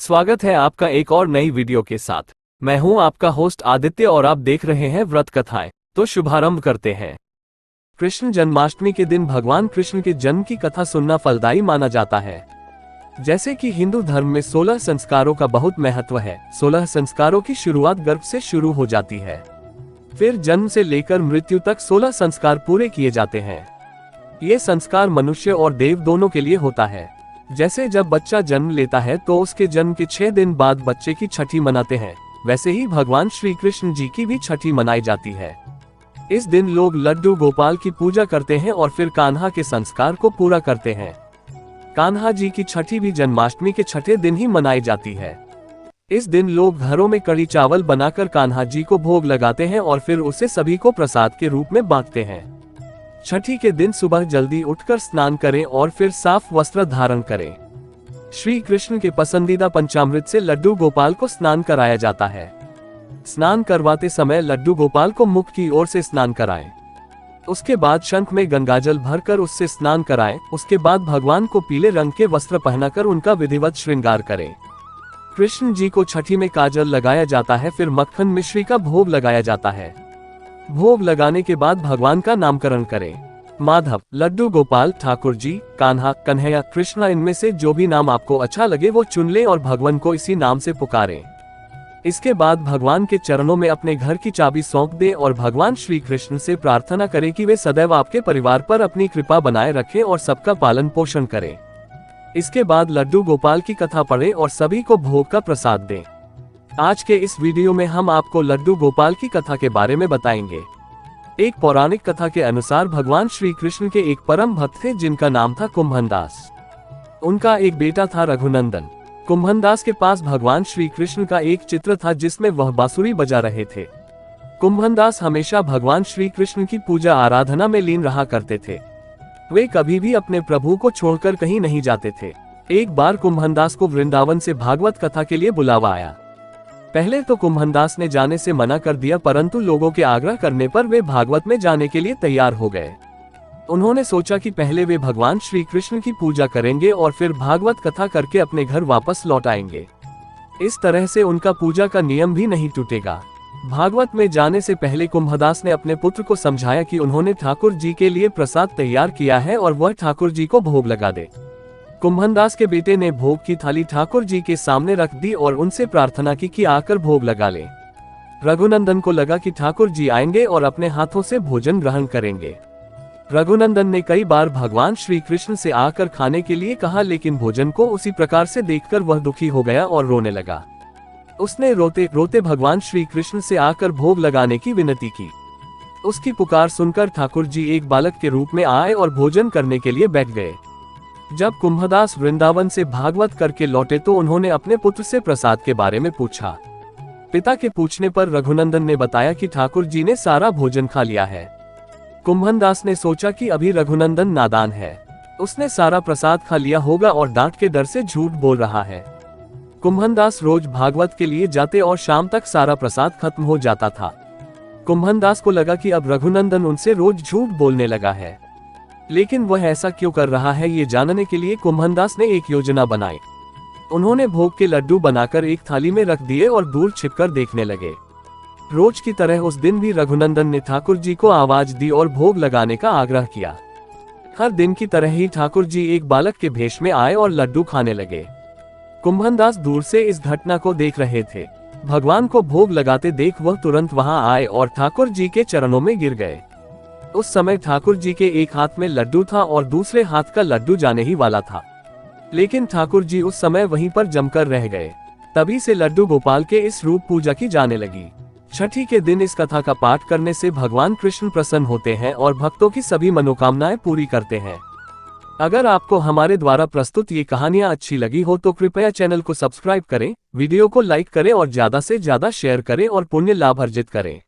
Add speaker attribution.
Speaker 1: स्वागत है आपका एक और नई वीडियो के साथ। मैं हूं आपका होस्ट आदित्य और आप देख रहे हैं व्रत कथाएं। तो शुभारंभ करते हैं। कृष्ण जन्माष्टमी के दिन भगवान कृष्ण के जन्म की कथा सुनना फलदायी माना जाता है। जैसे कि हिंदू धर्म में 16 संस्कारों का बहुत महत्व है। 16 संस्कारों की शुरुआत गर्भ से शुरू हो जाती है, फिर जन्म से लेकर मृत्यु तक 16 संस्कार पूरे किए जाते हैं। ये संस्कार मनुष्य और देव दोनों के लिए होता है। जैसे जब बच्चा जन्म लेता है तो उसके जन्म के 6 दिन बाद बच्चे की छठी मनाते हैं, वैसे ही भगवान श्री कृष्ण जी की भी छठी मनाई जाती है। इस दिन लोग लड्डू गोपाल की पूजा करते हैं और फिर कान्हा के संस्कार को पूरा करते हैं। कान्हा जी की छठी भी जन्माष्टमी के छठे दिन ही मनाई जाती है। इस दिन लोग घरों में कड़ी चावल बनाकर कान्हा जी को भोग लगाते हैं और फिर उसे सभी को प्रसाद के रूप में बांटते हैं। छठी के दिन सुबह जल्दी उठकर स्नान करें और फिर साफ वस्त्र धारण करें। श्री कृष्ण के पसंदीदा पंचामृत से लड्डू गोपाल को स्नान कराया जाता है। स्नान करवाते समय लड्डू गोपाल को मुख की ओर से स्नान कराएं। उसके बाद शंख में गंगाजल भरकर उससे स्नान कराएं। उसके बाद भगवान को पीले रंग के वस्त्र पहनाकर उनका विधिवत श्रृंगार करें। कृष्ण जी को छठी में काजल लगाया जाता है, फिर मक्खन मिश्री का भोग लगाया जाता है। भोग लगाने के बाद भगवान का नामकरण करें। माधव, लड्डू गोपाल, ठाकुर जी, कान्हा, कन्हैया, कृष्णा, इनमें से जो भी नाम आपको अच्छा लगे वो चुन लें और भगवान को इसी नाम से पुकारें। इसके बाद भगवान के चरणों में अपने घर की चाबी सौंप दें और भगवान श्री कृष्ण से प्रार्थना करें कि वे सदैव आपके परिवार पर अपनी कृपा बनाए रखें और सबका पालन पोषण करें। इसके बाद लड्डू गोपाल की कथा पढ़ें और सभी को भोग का प्रसाद दें। आज के इस वीडियो में हम आपको लड्डू गोपाल की कथा के बारे में बताएंगे। एक पौराणिक कथा के अनुसार भगवान श्री कृष्ण के एक परम भक्त थे जिनका नाम था कुंभनदास। उनका एक बेटा था रघुनंदन। कुंभनदास के पास भगवान श्री कृष्ण का एक चित्र था जिसमें वह बांसुरी बजा रहे थे। कुंभनदास हमेशा भगवान श्री कृष्ण की पूजा आराधना में लीन रहा करते थे। वे कभी भी अपने प्रभु को छोड़कर कहीं नहीं जाते थे। एक बार कुंभनदास को वृंदावन से भागवत कथा के लिए बुलावा आया। पहले तो कुंभनदास ने जाने से मना कर दिया, परंतु लोगों के आग्रह करने पर वे भागवत में जाने के लिए तैयार हो गए। उन्होंने सोचा कि पहले वे भगवान श्री कृष्ण की पूजा करेंगे और फिर भागवत कथा करके अपने घर वापस लौट आएंगे। इस तरह से उनका पूजा का नियम भी नहीं टूटेगा। भागवत में जाने से पहले कुंभदास ने अपने पुत्र को समझाया कि उन्होंने ठाकुर जी के लिए प्रसाद तैयार किया है और वह ठाकुर जी को भोग लगा दे। कुंभनदास के बेटे ने भोग की थाली ठाकुर जी के सामने रख दी और उनसे प्रार्थना की कि आकर भोग लगा ले। रघुनंदन को लगा कि ठाकुर जी आएंगे और अपने हाथों से भोजन ग्रहण करेंगे। रघुनंदन ने कई बार भगवान श्री कृष्ण से आकर खाने के लिए कहा, लेकिन भोजन को उसी प्रकार से देखकर वह दुखी हो गया और रोने लगा। उसने रोते रोते भगवान श्री कृष्ण से आकर भोग लगाने की विनती की। उसकी पुकार सुनकर ठाकुर जी एक बालक के रूप में आए और भोजन करने के लिए बैठ गए। जब कुंभदास वृंदावन से भागवत करके लौटे तो उन्होंने अपने पुत्र से प्रसाद के बारे में पूछा। पिता के पूछने पर रघुनंदन ने बताया कि ठाकुर जी ने सारा भोजन खा लिया है। कुंभदास ने सोचा कि अभी रघुनंदन नादान है, उसने सारा प्रसाद खा लिया होगा और डांट के डर से झूठ बोल रहा है। कुंभदास रोज भागवत के लिए जाते और शाम तक सारा प्रसाद खत्म हो जाता था। कुंभदास को लगा कि अब रघुनंदन उनसे रोज झूठ बोलने लगा है, लेकिन वह ऐसा क्यों कर रहा है ये जानने के लिए कुंभदास ने एक योजना बनाई। उन्होंने भोग के लड्डू बनाकर एक थाली में रख दिए और दूर छिपकर देखने लगे। रोज की तरह उस दिन भी रघुनंदन ने ठाकुर जी को आवाज दी और भोग लगाने का आग्रह किया। हर दिन की तरह ही ठाकुर जी एक बालक के भेष में आए और लड्डू खाने लगे। कुंभदास दूर से इस घटना को देख रहे थे। भगवान को भोग लगाते देख वह तुरंत वहां आए और ठाकुर जी के चरणों में गिर गए। उस समय ठाकुर जी के एक हाथ में लड्डू था और दूसरे हाथ का लड्डू जाने ही वाला था, लेकिन ठाकुर जी उस समय वहीं पर जमकर रह गए। तभी से लड्डू गोपाल के इस रूप पूजा की जाने लगी। छठी के दिन इस कथा का पाठ करने से भगवान कृष्ण प्रसन्न होते हैं और भक्तों की सभी मनोकामनाएं पूरी करते हैं। अगर आपको हमारे द्वारा प्रस्तुत ये कहानियां अच्छी लगी हो तो कृपया चैनल को सब्सक्राइब करें, वीडियो को लाइक करें और ज्यादा से ज्यादा शेयर करें और पुण्य लाभ अर्जित करें।